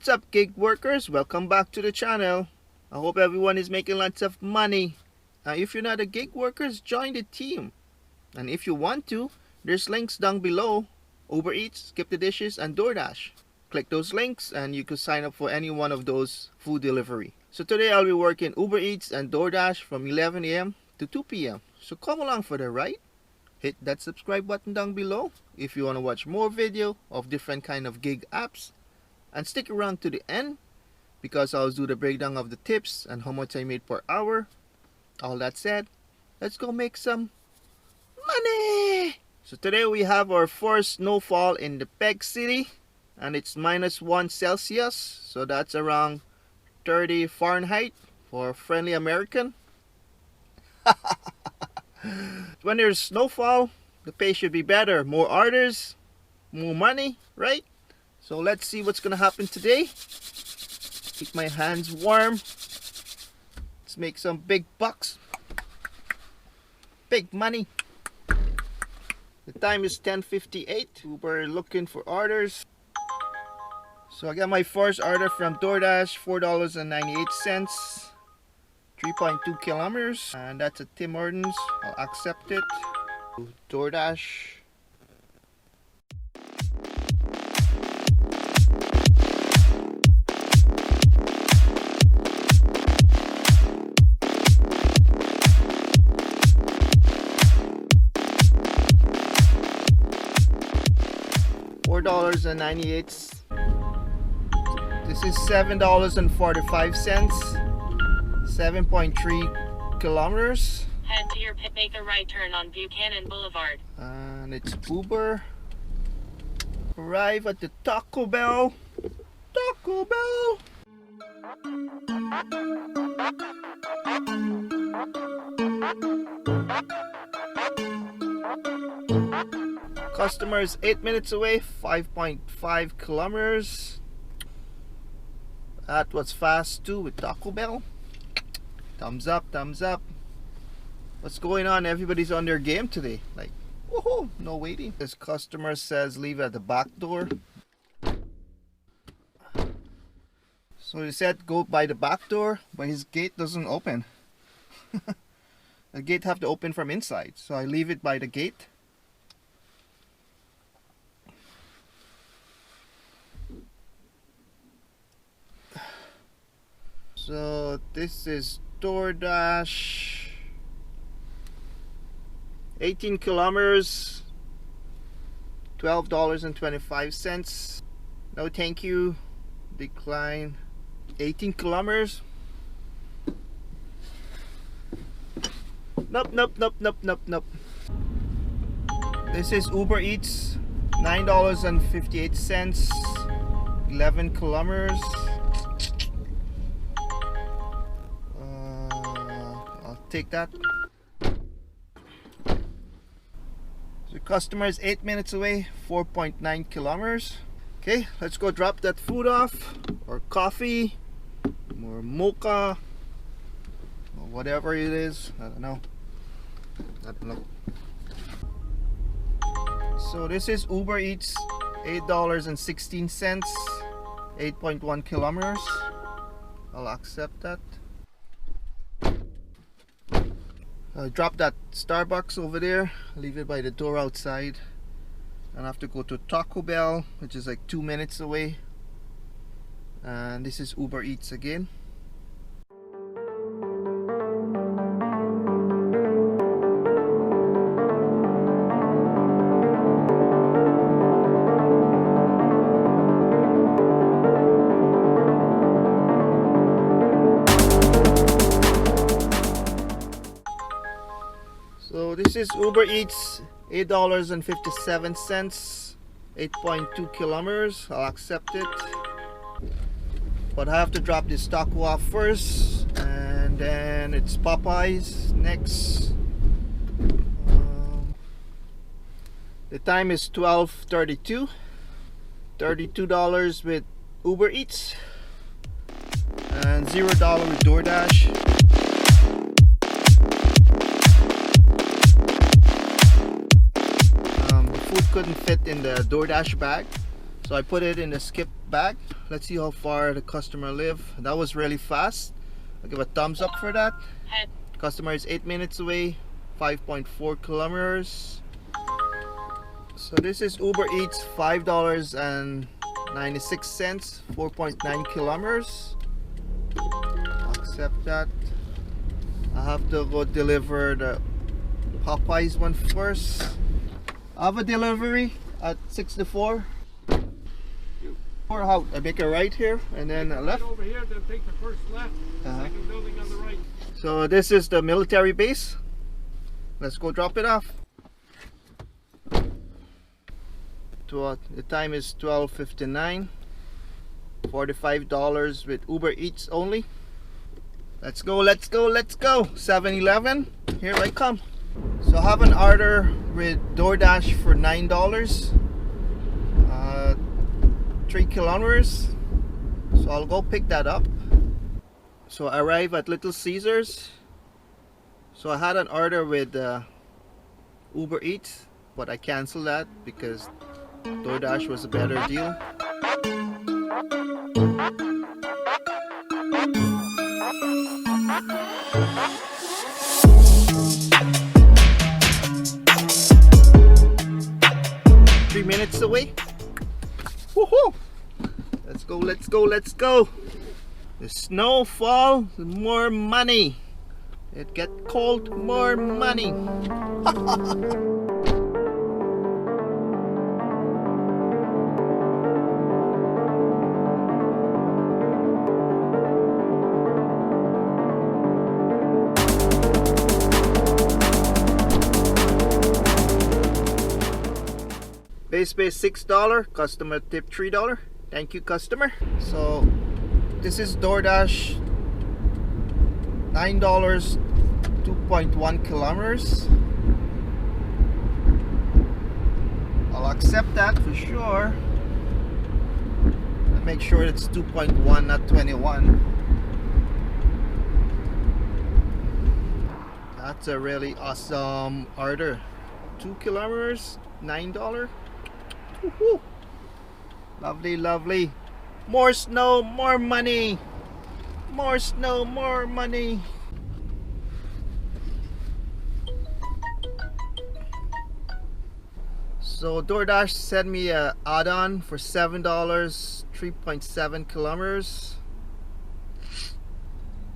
What's up, gig workers? Welcome back to the channel. I hope everyone is making lots of money. If you're not a gig worker, join the team. And if you want to, there's links down below. Uber Eats, Skip the Dishes, and Doordash. Click those links and you can sign up for any one of those food delivery. So today I'll be working Uber Eats and Doordash from 11 a.m. to 2 p.m. So come along for the ride. Hit that subscribe button down below if you want to watch more video of different kind of gig apps. And stick around to the end because I'll do the breakdown of the tips and how much I made per hour. All that said, let's go make some money. So today we have our first snowfall in the Peg City and it's -1 Celsius, so that's around 30 Fahrenheit for friendly American. When there's snowfall, the pay should be better. More orders, more money, right? So let's see what's gonna happen today. Keep my hands warm. Let's make some big bucks. Big money. The time is 10:58. Uber looking for orders. So I got my first order from Doordash, $4.98. 3.2 kilometers. And that's a Tim Hortons. I'll accept it. Doordash. $4.98. This is $7.45. 7.3 kilometers. Head to your pit, make a right turn on Buchanan Boulevard. And it's Uber. Arrive at the Taco Bell. Taco Bell. Customer is 8 minutes away, 5.5 kilometers. That was fast too with Taco Bell. Thumbs up, thumbs up. What's going on? Everybody's on their game today. Like, woohoo, no waiting. This customer says leave at the back door. So he said go by the back door, but his gate doesn't open. The gate have to open from inside. So I leave it by the gate. So this is Doordash. 18 kilometers. $12.25. No thank you. Decline. 18 kilometers. Nope, nope, nope, nope, nope, nope. This is Uber Eats. $9.58. 11 kilometers. Take that. The customer is 8 minutes away, 4.9 kilometers. Okay, let's go drop that food off, or coffee, or mocha, or whatever it is. I don't know. So this is Uber Eats, $8.16, 8.1 kilometers. I'll accept that. Drop that Starbucks over there, leave it by the door outside, and I have to go to Taco Bell, which is like 2 minutes away. And this is Uber Eats again. So this is Uber Eats, $8.57, 8.2 kilometers. I'll accept it. But I have to drop this taco off first, and then it's Popeyes next. The time is 12:32. $32 with Uber Eats and $0 with Doordash. Food couldn't fit in the Doordash bag, so I put it in the Skip bag. Let's see how far the customer live. That was really fast. I'll give a thumbs up for that. Head. Customer is 8 minutes away, 5.4 kilometers. So this is Uber Eats, $5.96, 4.9 kilometers. Accept that. I have to go deliver the Popeyes one first. I have a delivery at 64. Or how? I make a right here and then a left. Right over here, then take the first left, second building on the right. So this is the military base. Let's go drop it off. The time is 12:59. $45 with Uber Eats only. Let's go, let's go, let's go. 7-Eleven, here I come. So I have an order with Doordash for $9. 3 kilometers. So I'll go pick that up. So I arrive at Little Caesars. So I had an order with Uber Eats, but I canceled that because DoorDash was a better deal. Minutes away. Woohoo! Let's go, let's go, let's go. The snowfall, more money. It get cold, more money. Base pay $6, customer tip $3. Thank you, customer. So this is DoorDash, $9, 2.1 kilometers. I'll accept that for sure. I'll make sure it's 2.1, not 21. That's a really awesome order. 2 kilometers, $9. Woohoo. Lovely, lovely. More snow, more money. More snow, more money. So DoorDash sent me a add-on for $7, 3.7 kilometers.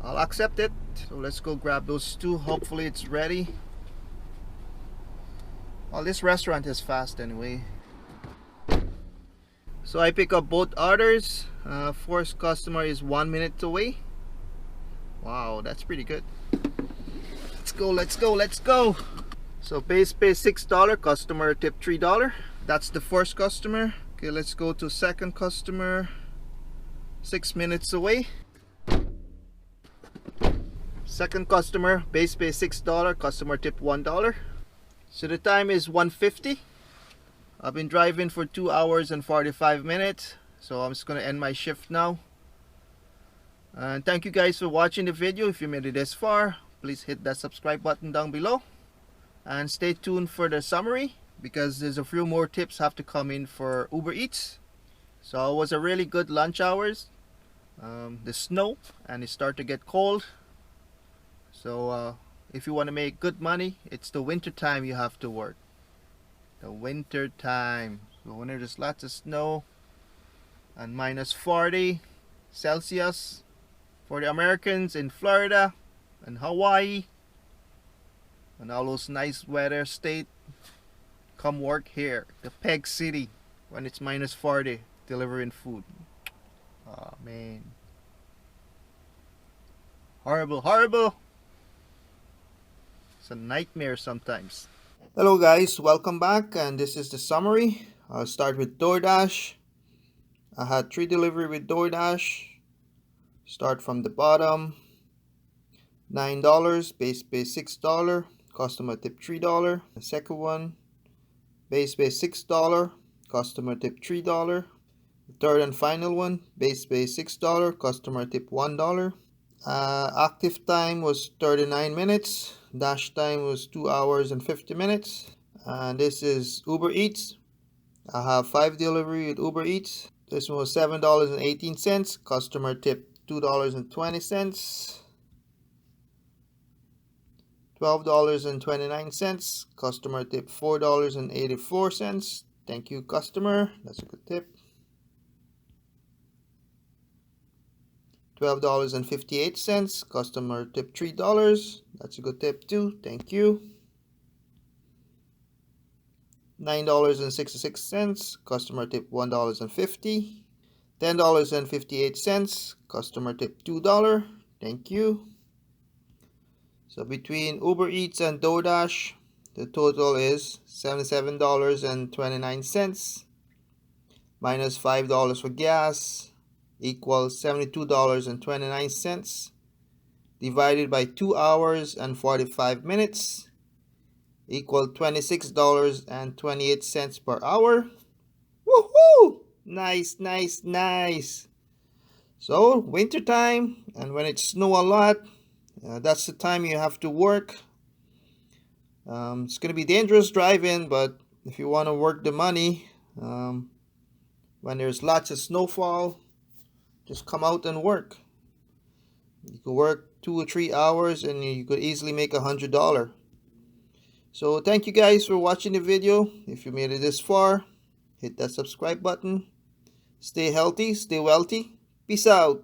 I'll accept it. So let's go grab those two. Hopefully it's ready. Well, this restaurant is fast anyway. So I pick up both orders. First customer is 1 minute away. Wow, that's pretty good. Let's go, let's go, let's go. So base pay $6, customer tip $3. That's the first customer. Okay, let's go to second customer. 6 minutes away. Second customer, base pay $6, customer tip $1. So the time is 1:50. I've been driving for 2 hours and 45 minutes, so I'm just gonna end my shift now. And thank you guys for watching the video. If you made it this far, please hit that subscribe button down below and stay tuned for the summary, because there's a few more tips have to come in for Uber Eats. So it was a really good lunch hours. The snow and it started to get cold, so if you want to make good money, it's the winter time you have to work. The winter time. So when there's lots of snow and minus 40 Celsius for the Americans in Florida and Hawaii and all those nice weather state, come work here, the Peg City, when it's minus 40, delivering food. Oh man, horrible, horrible. It's a nightmare sometimes. Hello guys, welcome back, and this is the summary. I'll start with DoorDash. I had 3 delivery with DoorDash. Start from the bottom. $9, base pay $6, customer tip $3. The second one, base pay $6, customer tip $3. The third and final one, base pay $6, customer tip $1. Active time was 39 minutes. Dash time was 2 hours and 50 minutes. And this is Uber Eats. I have 5 delivery with Uber Eats. This one was $7.18. Customer tip $2.20. $12.29. Customer tip $4.84. Thank you, customer. That's a good tip. $12.58. Customer tip $3. That's a good tip too. Thank you. $9.66. Customer tip $1.50. $10.58. Customer tip $2. Thank you. So between Uber Eats and Doordash, the total is $77.29 minus $5 for gas equals $72.29 divided by 2 hours and 45 minutes equal $26.28 per hour. Woohoo! Nice, nice, nice. So winter time, and when it snows a lot, that's the time you have to work. It's going to be dangerous driving, but if you want to work the money, when there's lots of snowfall, just come out and work. You could work 2 or 3 hours and you could easily make $100. So thank you guys for watching the video. If you made it this far, hit that subscribe button. Stay healthy, stay wealthy. Peace out.